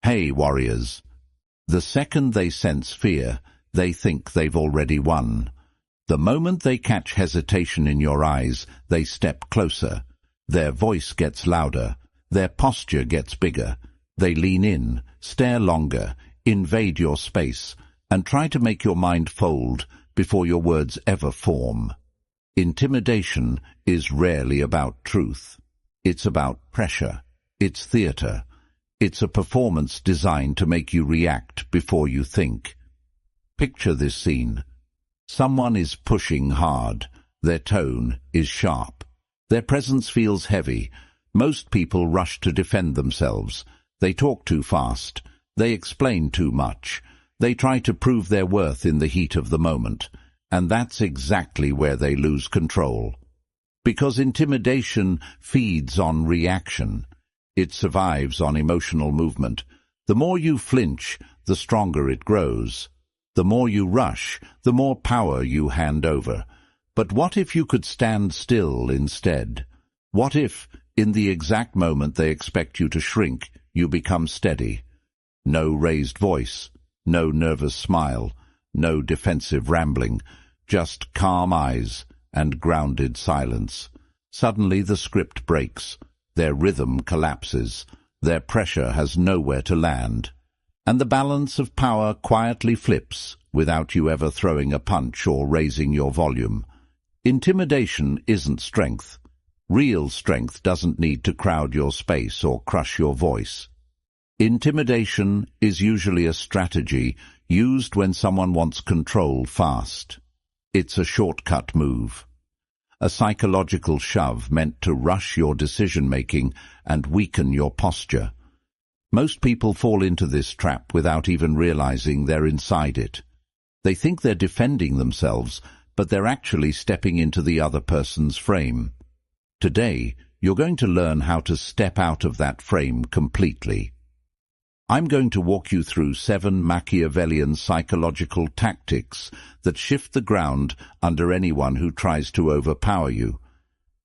Hey, warriors. The second they sense fear, they think they've already won. The moment they catch hesitation in your eyes, they step closer. Their voice gets louder. Their posture gets bigger. They lean in, stare longer, invade your space, and try to make your mind fold before your words ever form. Intimidation is rarely about truth. It's about pressure. It's theater. It's a performance designed to make you react before you think. Picture this scene. Someone is pushing hard. Their tone is sharp. Their presence feels heavy. Most people rush to defend themselves. They talk too fast. They explain too much. They try to prove their worth in the heat of the moment. And that's exactly where they lose control. Because intimidation feeds on reaction. It survives on emotional movement. The more you flinch, the stronger it grows. The more you rush, the more power you hand over. But what if you could stand still instead? What if, in the exact moment they expect you to shrink, you become steady? No raised voice, no nervous smile, no defensive rambling, just calm eyes and grounded silence. Suddenly the script breaks. Their rhythm collapses. Their pressure has nowhere to land. And the balance of power quietly flips without you ever throwing a punch or raising your volume. Intimidation isn't strength. Real strength doesn't need to crowd your space or crush your voice. Intimidation is usually a strategy used when someone wants control fast. It's a shortcut move. A psychological shove meant to rush your decision-making and weaken your posture. Most people fall into this trap without even realizing they're inside it. They think they're defending themselves, but they're actually stepping into the other person's frame. Today, you're going to learn how to step out of that frame completely. I'm going to walk you through 7 Machiavellian psychological tactics that shift the ground under anyone who tries to overpower you.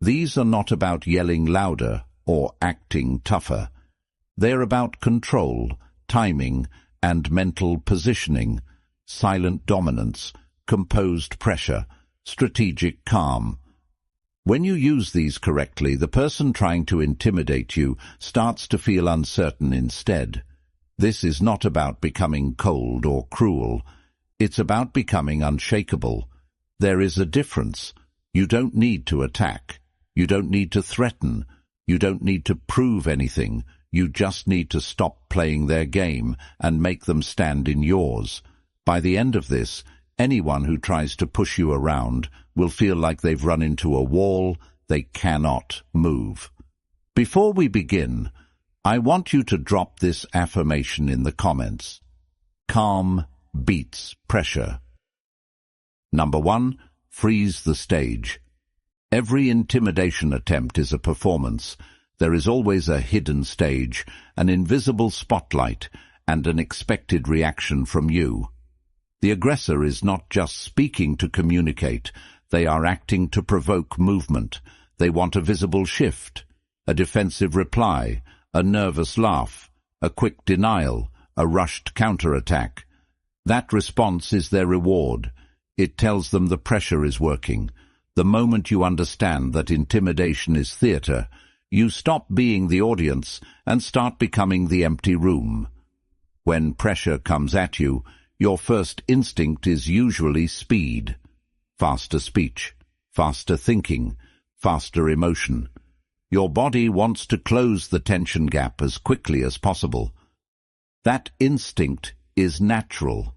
These are not about yelling louder or acting tougher. They're about control, timing, and mental positioning, silent dominance, composed pressure, strategic calm. When you use these correctly, the person trying to intimidate you starts to feel uncertain instead. This is not about becoming cold or cruel. It's about becoming unshakable. There is a difference. You don't need to attack. You don't need to threaten. You don't need to prove anything. You just need to stop playing their game and make them stand in yours. By the end of this, anyone who tries to push you around will feel like they've run into a wall they cannot move. Before we begin, I want you to drop this affirmation in the comments. Calm beats pressure. Number 1, freeze the stage. Every intimidation attempt is a performance. There is always a hidden stage, an invisible spotlight, and an expected reaction from you. The aggressor is not just speaking to communicate. They are acting to provoke movement. They want a visible shift, a defensive reply, a nervous laugh, a quick denial, a rushed counterattack. That response is their reward. It tells them the pressure is working. The moment you understand that intimidation is theater, you stop being the audience and start becoming the empty room. When pressure comes at you, your first instinct is usually speed. Faster speech, faster thinking, faster emotion. Your body wants to close the tension gap as quickly as possible. That instinct is natural,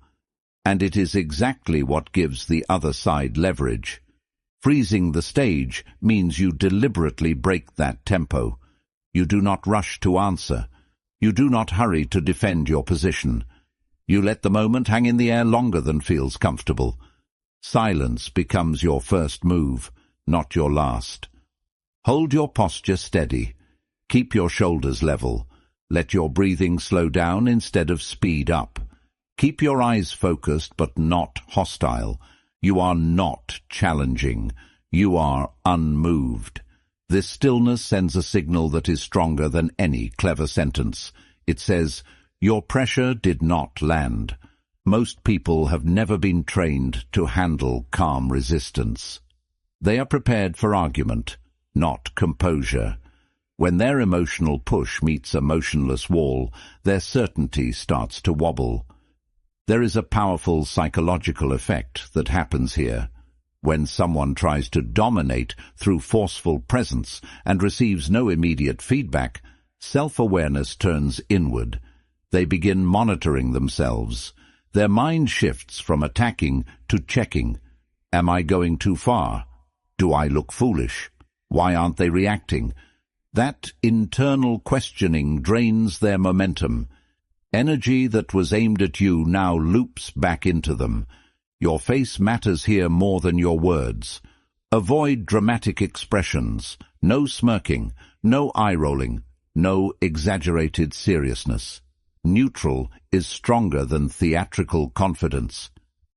and it is exactly what gives the other side leverage. Freezing the stage means you deliberately break that tempo. You do not rush to answer. You do not hurry to defend your position. You let the moment hang in the air longer than feels comfortable. Silence becomes your first move, not your last. Hold your posture steady. Keep your shoulders level. Let your breathing slow down instead of speed up. Keep your eyes focused but not hostile. You are not challenging. You are unmoved. This stillness sends a signal that is stronger than any clever sentence. It says, Your pressure did not land. Most people have never been trained to handle calm resistance. They are prepared for argument, not composure. When their emotional push meets a motionless wall, their certainty starts to wobble. There is a powerful psychological effect that happens here. When someone tries to dominate through forceful presence and receives no immediate feedback, self-awareness turns inward. They begin monitoring themselves. Their mind shifts from attacking to checking. Am I going too far? Do I look foolish? Why aren't they reacting? That internal questioning drains their momentum. Energy that was aimed at you now loops back into them. Your face matters here more than your words. Avoid dramatic expressions. No smirking, no eye-rolling, no exaggerated seriousness. Neutral is stronger than theatrical confidence.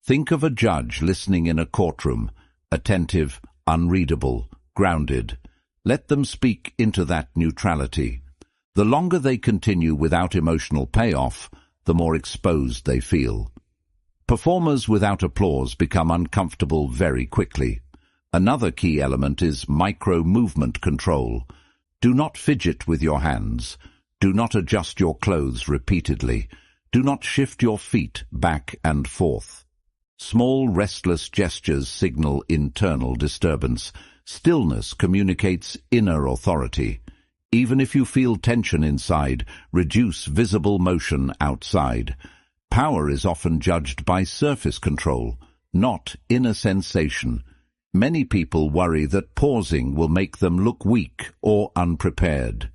Think of a judge listening in a courtroom, attentive, unreadable, grounded. Let them speak into that neutrality. The longer they continue without emotional payoff, the more exposed they feel. Performers without applause become uncomfortable very quickly. Another key element is micro-movement control. Do not fidget with your hands. Do not adjust your clothes repeatedly. Do not shift your feet back and forth. Small, restless gestures signal internal disturbance. Stillness communicates inner authority. Even if you feel tension inside, reduce visible motion outside. Power is often judged by surface control, not inner sensation. Many people worry that pausing will make them look weak or unprepared.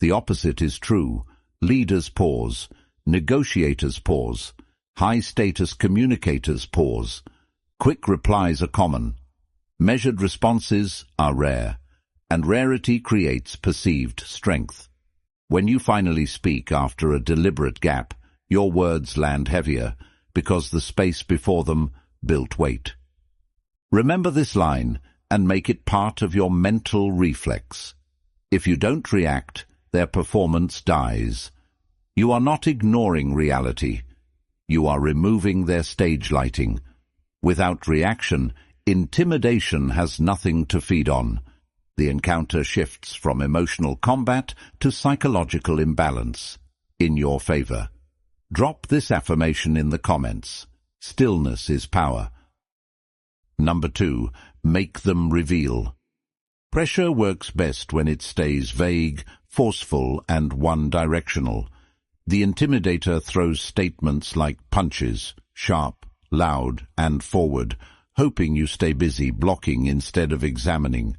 The opposite is true. Leaders pause. Negotiators pause. High-status communicators pause. Quick replies are common. Measured responses are rare, and rarity creates perceived strength. When you finally speak after a deliberate gap, your words land heavier because the space before them built weight. Remember this line and make it part of your mental reflex. If you don't react, their performance dies. You are not ignoring reality. You are removing their stage lighting. Without reaction, intimidation has nothing to feed on. The encounter shifts from emotional combat to psychological imbalance. In your favor. Drop this affirmation in the comments. Stillness is power. Number 2. Make them reveal. Pressure works best when it stays vague, forceful, and one-directional. The intimidator throws statements like punches, sharp, loud, and forward, hoping you stay busy blocking instead of examining.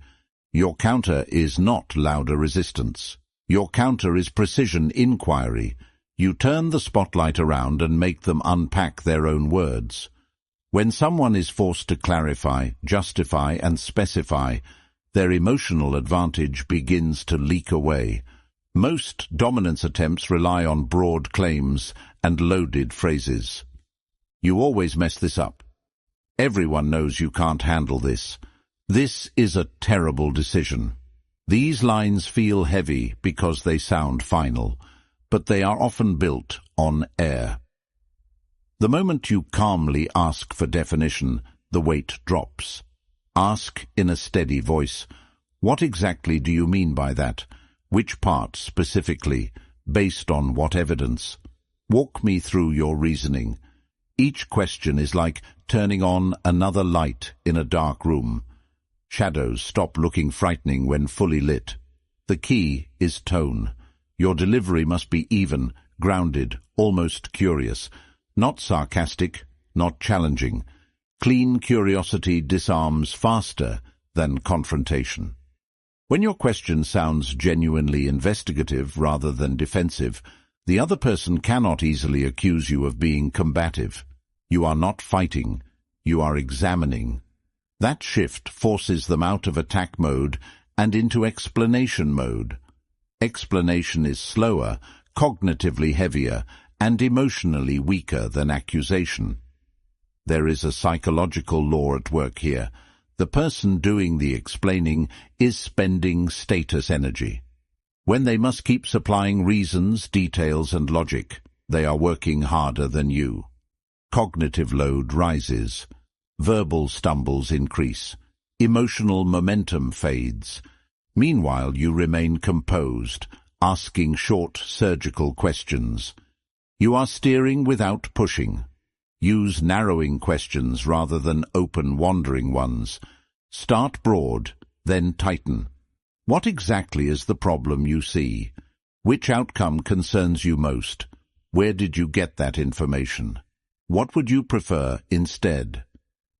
Your counter is not louder resistance. Your counter is precision inquiry. You turn the spotlight around and make them unpack their own words. When someone is forced to clarify, justify, and specify, their emotional advantage begins to leak away. Most dominance attempts rely on broad claims and loaded phrases. You always mess this up. Everyone knows you can't handle this. This is a terrible decision. These lines feel heavy because they sound final, but they are often built on air. The moment you calmly ask for definition, the weight drops. Ask in a steady voice, what exactly do you mean by that? Which part specifically? Based on what evidence? Walk me through your reasoning. Each question is like turning on another light in a dark room. Shadows stop looking frightening when fully lit. The key is tone. Your delivery must be even, grounded, almost curious. Not sarcastic, not challenging. Clean curiosity disarms faster than confrontation. When your question sounds genuinely investigative rather than defensive, the other person cannot easily accuse you of being combative. You are not fighting, you are examining. That shift forces them out of attack mode and into explanation mode. Explanation is slower, cognitively heavier, and emotionally weaker than accusation. There is a psychological law at work here. The person doing the explaining is spending status energy. When they must keep supplying reasons, details, and logic, they are working harder than you. Cognitive load rises. Verbal stumbles increase. Emotional momentum fades. Meanwhile, you remain composed, asking short, surgical questions. You are steering without pushing. Use narrowing questions rather than open, wandering ones. Start broad, then tighten. What exactly is the problem you see? Which outcome concerns you most? Where did you get that information? What would you prefer instead?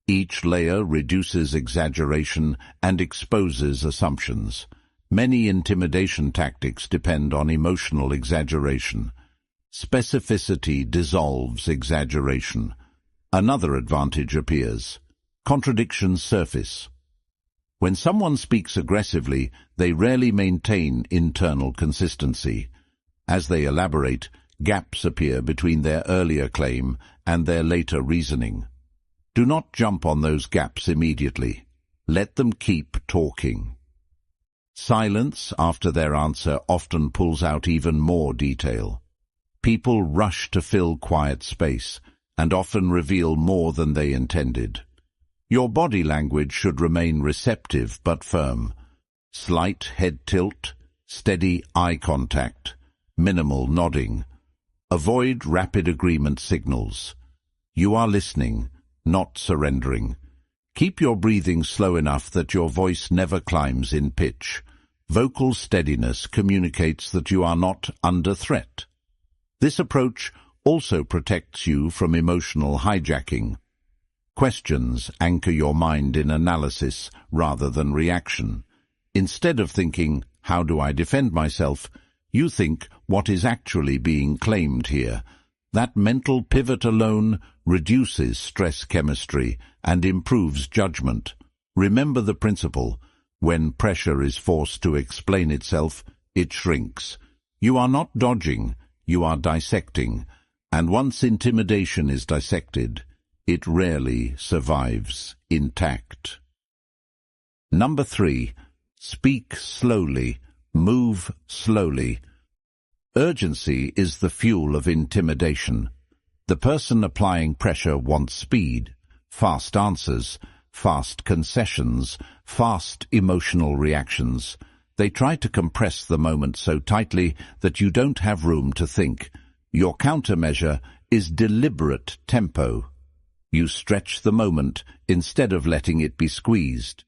Each layer reduces exaggeration and exposes assumptions. Many intimidation tactics depend on emotional exaggeration. Specificity dissolves exaggeration. Another advantage appears. Contradictions surface. When someone speaks aggressively, they rarely maintain internal consistency. As they elaborate, gaps appear between their earlier claim and their later reasoning. Do not jump on those gaps immediately. Let them keep talking. Silence after their answer often pulls out even more detail. People rush to fill quiet space and often reveal more than they intended. Your body language should remain receptive but firm. Slight head tilt, steady eye contact, minimal nodding. Avoid rapid agreement signals. You are listening, not surrendering. Keep your breathing slow enough that your voice never climbs in pitch. Vocal steadiness communicates that you are not under threat. This approach also protects you from emotional hijacking. Questions anchor your mind in analysis rather than reaction. Instead of thinking, "How do I defend myself?" you think, "What is actually being claimed here?" That mental pivot alone reduces stress chemistry and improves judgment. Remember the principle: when pressure is forced to explain itself, it shrinks. You are not dodging, you are dissecting, and once intimidation is dissected, it rarely survives intact. Number 3. Speak slowly, move slowly. Urgency is the fuel of intimidation. The person applying pressure wants speed, fast answers, fast concessions, fast emotional reactions. They try to compress the moment so tightly that you don't have room to think. Your countermeasure is deliberate tempo. You stretch the moment instead of letting it be squeezed.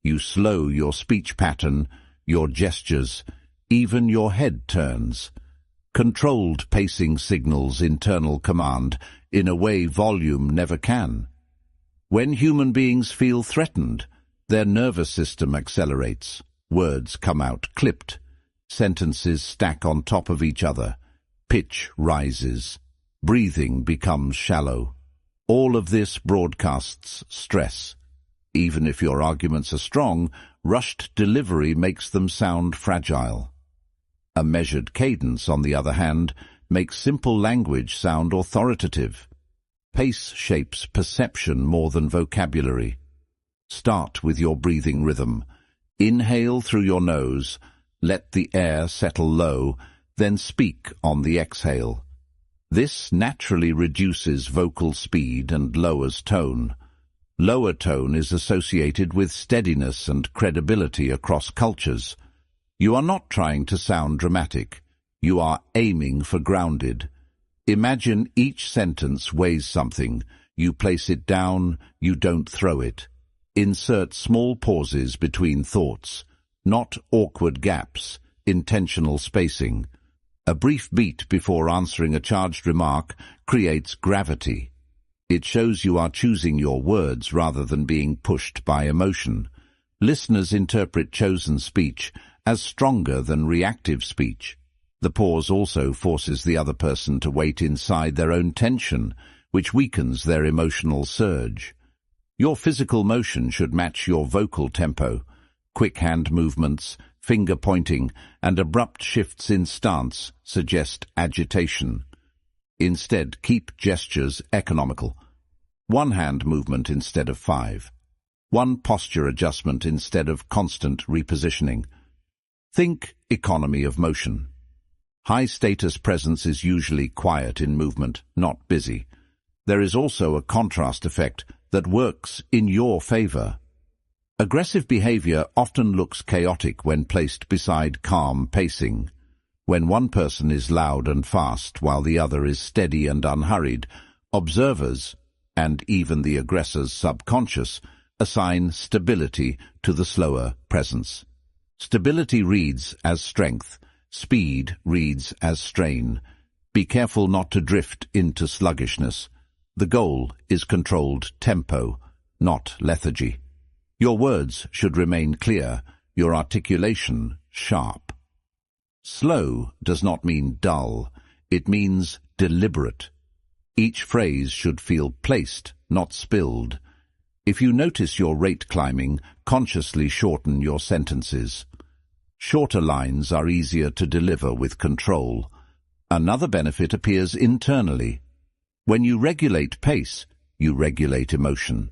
You slow your speech pattern, your gestures, even your head turns. Controlled pacing signals internal command in a way volume never can. When human beings feel threatened, their nervous system accelerates. Words come out clipped. Sentences stack on top of each other. Pitch rises. Breathing becomes shallow. All of this broadcasts stress. Even if your arguments are strong, rushed delivery makes them sound fragile. A measured cadence, on the other hand, makes simple language sound authoritative. Pace shapes perception more than vocabulary. Start with your breathing rhythm. Inhale through your nose, let the air settle low, then speak on the exhale. This naturally reduces vocal speed and lowers tone. Lower tone is associated with steadiness and credibility across cultures. You are not trying to sound dramatic. You are aiming for grounded. Imagine each sentence weighs something. You place it down, you don't throw it. Insert small pauses between thoughts, not awkward gaps, intentional spacing. A brief beat before answering a charged remark creates gravity. It shows you are choosing your words rather than being pushed by emotion. Listeners interpret chosen speech as stronger than reactive speech. The pause also forces the other person to wait inside their own tension, which weakens their emotional surge. Your physical motion should match your vocal tempo. Quick hand movements, finger pointing, and abrupt shifts in stance suggest agitation. Instead, keep gestures economical. One hand movement instead of 5. One posture adjustment instead of constant repositioning. Think economy of motion. High-status presence is usually quiet in movement, not busy. There is also a contrast effect that works in your favor. Aggressive behavior often looks chaotic when placed beside calm pacing. When one person is loud and fast while the other is steady and unhurried, observers, and even the aggressor's subconscious, assign stability to the slower presence. Stability reads as strength. Speed reads as strain. Be careful not to drift into sluggishness. The goal is controlled tempo, not lethargy. Your words should remain clear, your articulation sharp. Slow does not mean dull, it means deliberate. Each phrase should feel placed, not spilled. If you notice your rate climbing, consciously shorten your sentences. Shorter lines are easier to deliver with control. Another benefit appears internally. When you regulate pace, you regulate emotion.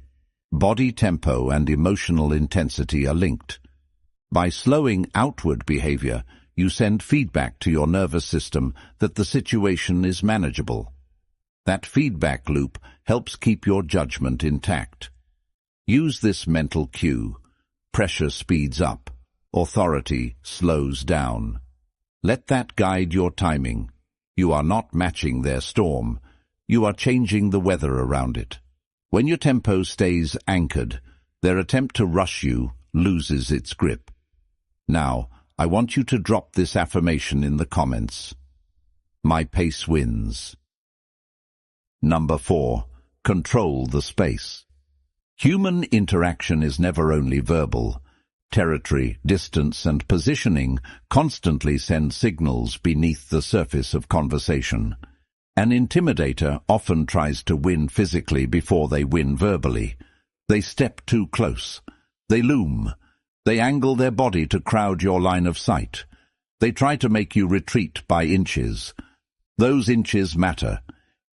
Body tempo and emotional intensity are linked. By slowing outward behavior, you send feedback to your nervous system that the situation is manageable. That feedback loop helps keep your judgment intact. Use this mental cue. Pressure speeds up. Authority slows down. Let that guide your timing. You are not matching their storm. You are changing the weather around it. When your tempo stays anchored, their attempt to rush you loses its grip. Now, I want you to drop this affirmation in the comments. My pace wins. Number 4. Control the space. Human interaction is never only verbal. Territory, distance, and positioning constantly send signals beneath the surface of conversation. An intimidator often tries to win physically before they win verbally. They step too close. They loom. They angle their body to crowd your line of sight. They try to make you retreat by inches. Those inches matter.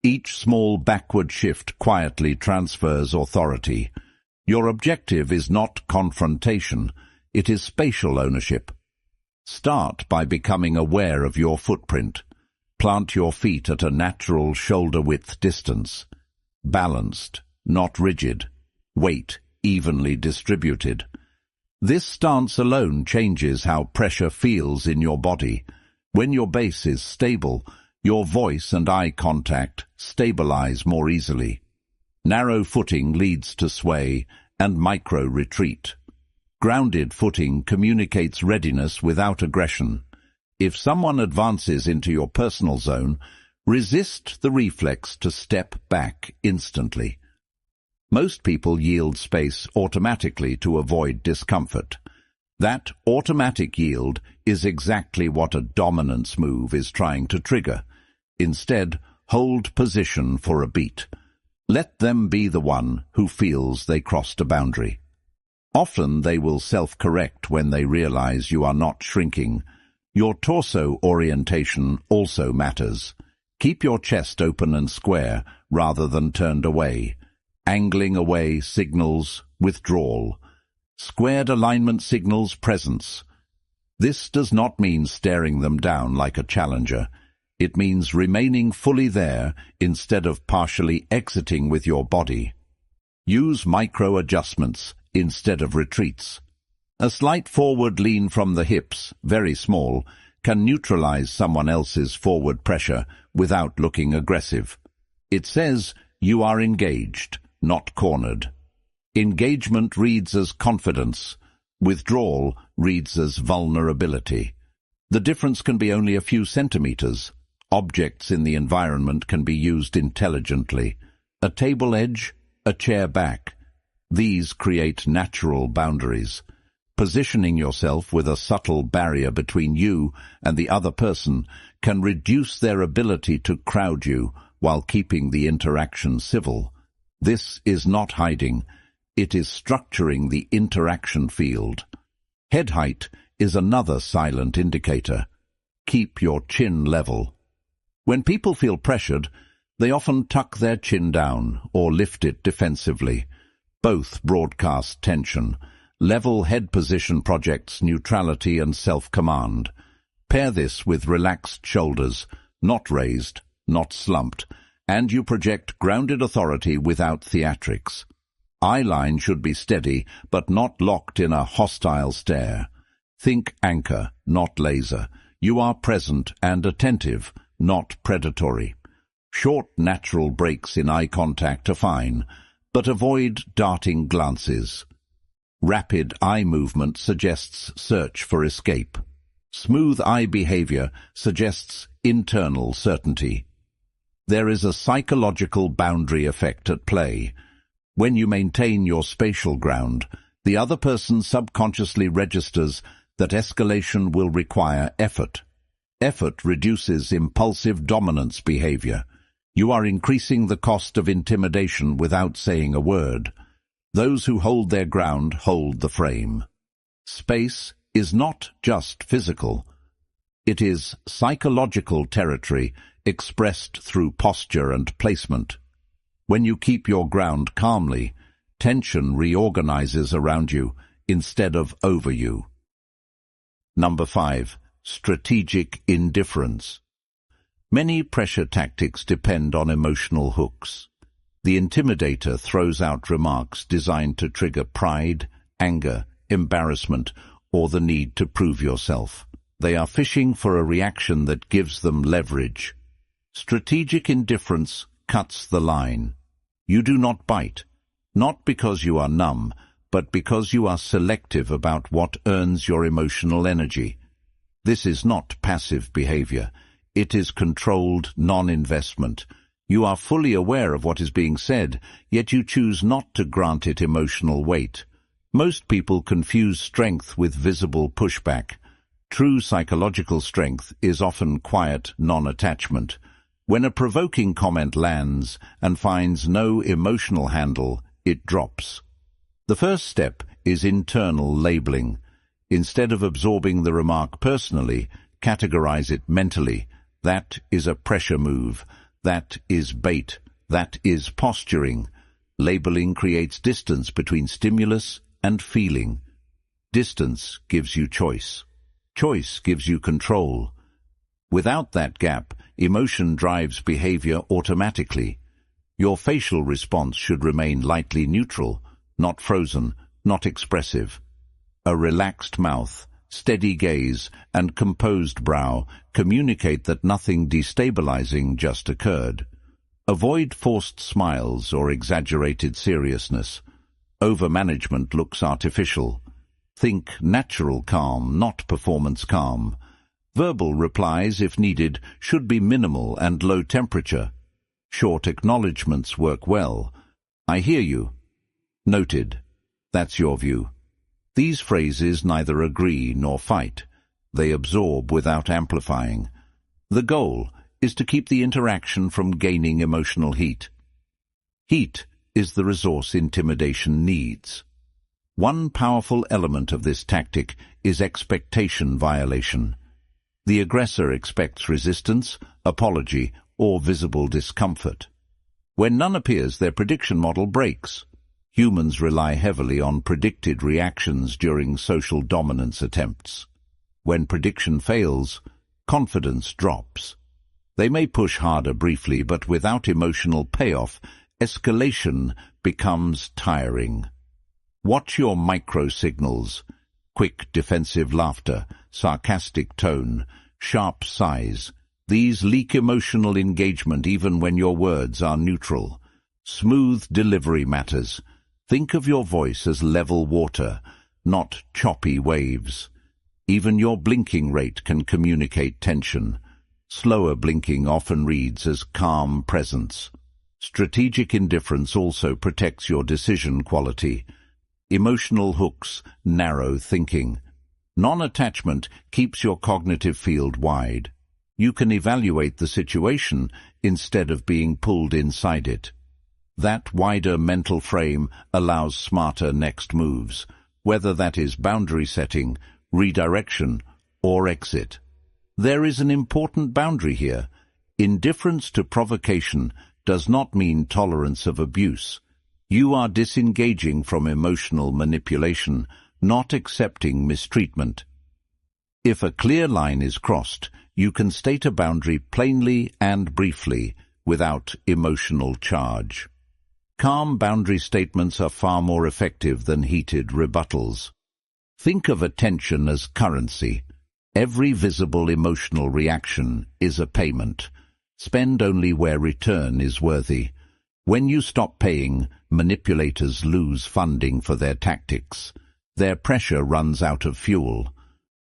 Each small backward shift quietly transfers authority. Your objective is not confrontation. It is spatial ownership. Start by becoming aware of your footprint. Plant your feet at a natural shoulder-width distance. Balanced, not rigid. Weight evenly distributed. This stance alone changes how pressure feels in your body. When your base is stable, your voice and eye contact stabilize more easily. Narrow footing leads to sway and micro-retreat. Grounded footing communicates readiness without aggression. If someone advances into your personal zone, resist the reflex to step back instantly. Most people yield space automatically to avoid discomfort. That automatic yield is exactly what a dominance move is trying to trigger. Instead, hold position for a beat. Let them be the one who feels they crossed a boundary. Often they will self-correct when they realize you are not shrinking. Your torso orientation also matters. Keep your chest open and square rather than turned away. Angling away signals withdrawal. Squared alignment signals presence. This does not mean staring them down like a challenger. It means remaining fully there instead of partially exiting with your body. Use micro-adjustments instead of retreats. A slight forward lean from the hips, very small, can neutralize someone else's forward pressure without looking aggressive. It says you are engaged, not cornered. Engagement reads as confidence. Withdrawal reads as vulnerability. The difference can be only a few centimeters. Objects in the environment can be used intelligently. A table edge, a chair back. These create natural boundaries. Positioning yourself with a subtle barrier between you and the other person can reduce their ability to crowd you while keeping the interaction civil. This is not hiding. It is structuring the interaction field. Head height is another silent indicator. Keep your chin level. When people feel pressured, they often tuck their chin down or lift it defensively. Both broadcast tension. Level head position projects neutrality and self-command. Pair this with relaxed shoulders, not raised, not slumped, and you project grounded authority without theatrics. Eye line should be steady, but not locked in a hostile stare. Think anchor, not laser. You are present and attentive, not predatory. Short, natural breaks in eye contact are fine, but avoid darting glances. Rapid eye movement suggests search for escape. Smooth eye behavior suggests internal certainty. There is a psychological boundary effect at play. When you maintain your spatial ground, the other person subconsciously registers that escalation will require effort. Effort reduces impulsive dominance behavior. You are increasing the cost of intimidation without saying a word. Those who hold their ground hold the frame. Space is not just physical. It is psychological territory expressed through posture and placement. When you keep your ground calmly, tension reorganizes around you instead of over you. Number 5. Strategic indifference. Many pressure tactics depend on emotional hooks. The intimidator throws out remarks designed to trigger pride, anger, embarrassment, or the need to prove yourself. They are fishing for a reaction that gives them leverage. Strategic indifference cuts the line. You do not bite, not because you are numb, but because you are selective about what earns your emotional energy. This is not passive behavior. It is controlled non-investment. You are fully aware of what is being said, yet you choose not to grant it emotional weight. Most people confuse strength with visible pushback. True psychological strength is often quiet non-attachment. When a provoking comment lands and finds no emotional handle, it drops. The first step is internal labeling. Instead of absorbing the remark personally, categorize it mentally. That is a pressure move. That is bait. That is posturing. Labeling creates distance between stimulus and feeling. Distance gives you choice. Choice gives you control. Without that gap, emotion drives behavior automatically. Your facial response should remain lightly neutral, not frozen, not expressive. A relaxed mouth, steady gaze, and composed brow communicate that nothing destabilizing just occurred. Avoid forced smiles or exaggerated seriousness. Overmanagement looks artificial. Think natural calm, not performance calm. Verbal replies, if needed, should be minimal and low temperature. Short acknowledgements work well. I hear you. Noted. That's your view. These phrases neither agree nor fight. They absorb without amplifying. The goal is to keep the interaction from gaining emotional heat. Heat is the resource intimidation needs. One powerful element of this tactic is expectation violation. The aggressor expects resistance, apology, or visible discomfort. When none appears, their prediction model breaks. Humans rely heavily on predicted reactions during social dominance attempts. When prediction fails, confidence drops. They may push harder briefly, but without emotional payoff, escalation becomes tiring. Watch your micro-signals: quick defensive laughter, sarcastic tone, sharp sighs. These leak emotional engagement even when your words are neutral. Smooth delivery matters. Think of your voice as level water, not choppy waves. Even your blinking rate can communicate tension. Slower blinking often reads as calm presence. Strategic indifference also protects your decision quality. Emotional hooks narrow thinking. Non-attachment keeps your cognitive field wide. You can evaluate the situation instead of being pulled inside it. That wider mental frame allows smarter next moves, whether that is boundary setting, redirection, or exit. There is an important boundary here. Indifference to provocation does not mean tolerance of abuse. You are disengaging from emotional manipulation, not accepting mistreatment. If a clear line is crossed, you can state a boundary plainly and briefly, without emotional charge. Calm boundary statements are far more effective than heated rebuttals. Think of attention as currency. Every visible emotional reaction is a payment. Spend only where return is worthy. When you stop paying, manipulators lose funding for their tactics. Their pressure runs out of fuel.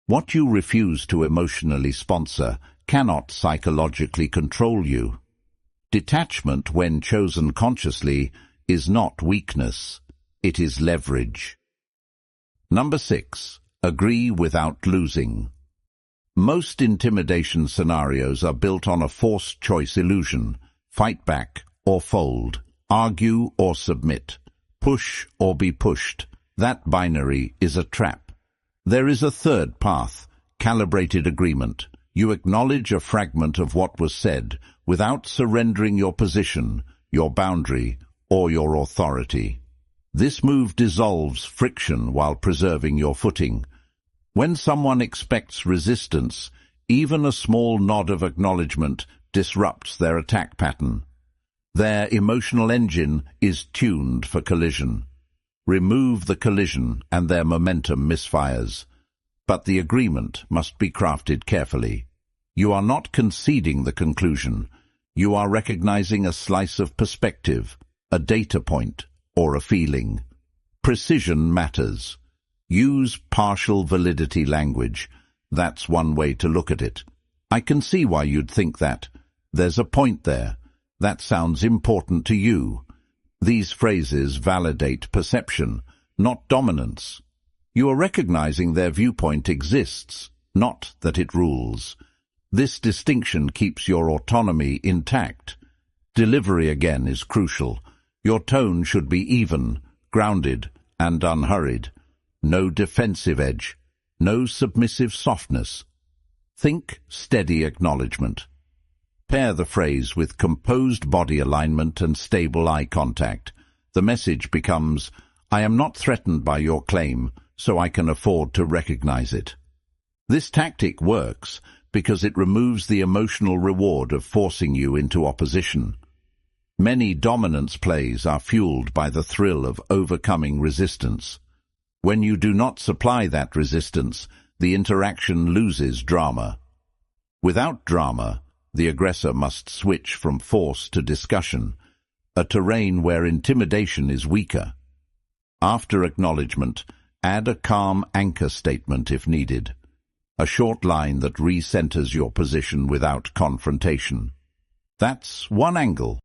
What you refuse to emotionally sponsor cannot psychologically control you. Detachment, when chosen consciously, is not weakness. It is leverage. Number 6. Agree without losing. Most intimidation scenarios are built on a forced choice illusion. Fight back or fold. Argue or submit. Push or be pushed. That binary is a trap. There is a third path, calibrated agreement. You acknowledge a fragment of what was said without surrendering your position, your boundary, or your authority. This move dissolves friction while preserving your footing. When someone expects resistance, even a small nod of acknowledgement disrupts their attack pattern. Their emotional engine is tuned for collision. Remove the collision and their momentum misfires. But the agreement must be crafted carefully. You are not conceding the conclusion. You are recognizing a slice of perspective, a data point, or a feeling. Precision matters. Use partial validity language. That's one way to look at it. I can see why you'd think that. There's a point there. That sounds important to you. These phrases validate perception, not dominance. You are recognizing their viewpoint exists, not that it rules. This distinction keeps your autonomy intact. Delivery again is crucial. Your tone should be even, grounded, and unhurried. No defensive edge, no submissive softness. Think steady acknowledgement. Pair the phrase with composed body alignment and stable eye contact. The message becomes, I am not threatened by your claim, so I can afford to recognize it. This tactic works because it removes the emotional reward of forcing you into opposition. Many dominance plays are fueled by the thrill of overcoming resistance. When you do not supply that resistance, the interaction loses drama. Without drama, the aggressor must switch from force to discussion, a terrain where intimidation is weaker. After acknowledgement, add a calm anchor statement if needed, a short line that recenters your position without confrontation. That's one angle.